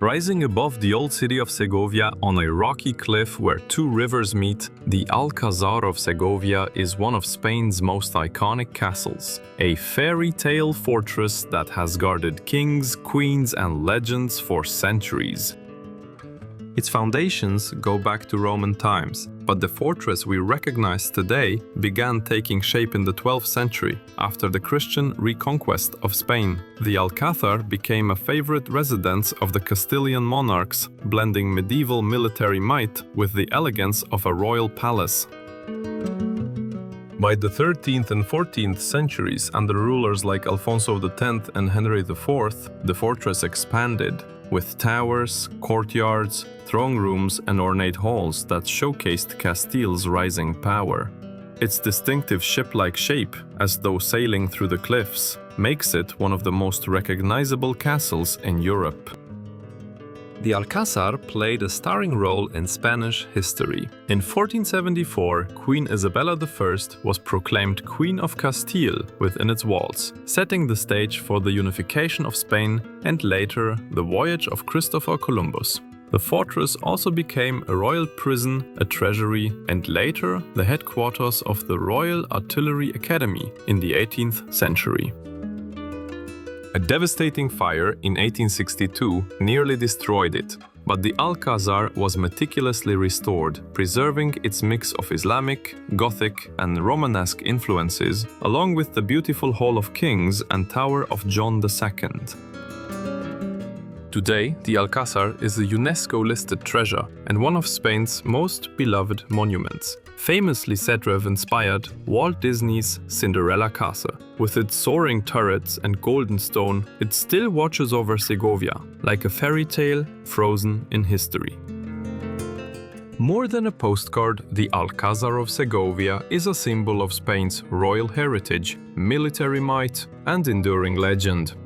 Rising above the old city of Segovia on a rocky cliff where two rivers meet, the Alcázar of Segovia is one of Spain's most iconic castles, a fairy tale fortress that has guarded kings, queens, and legends for centuries. Its foundations go back to Roman times, but the fortress we recognize today began taking shape in the 12th century after the Christian reconquest of Spain. The Alcázar became a favorite residence of the Castilian monarchs, blending medieval military might with the elegance of a royal palace. By the 13th and 14th centuries, under rulers like Alfonso X and Henry IV, the fortress expanded, with towers, courtyards, throne rooms, and ornate halls that showcased Castile's rising power. Its distinctive ship-like shape, as though sailing through the cliffs, makes it one of the most recognizable castles in Europe. The Alcázar played a starring role in Spanish history. In 1474, Queen Isabella I was proclaimed Queen of Castile within its walls, setting the stage for the unification of Spain and later the voyage of Christopher Columbus. The fortress also became a royal prison, a treasury, and later the headquarters of the Royal Artillery Academy in the 18th century. A devastating fire in 1862 nearly destroyed it, but the Alcázar was meticulously restored, preserving its mix of Islamic, Gothic, and Romanesque influences, along with the beautiful Hall of Kings and Tower of John II. Today, the Alcázar is a UNESCO-listed treasure and one of Spain's most beloved monuments, famously set-rev-inspired Walt Disney's Cinderella castle. With its soaring turrets and golden stone, it still watches over Segovia, like a fairy tale frozen in history. More than a postcard, the Alcázar of Segovia is a symbol of Spain's royal heritage, military might, and enduring legend.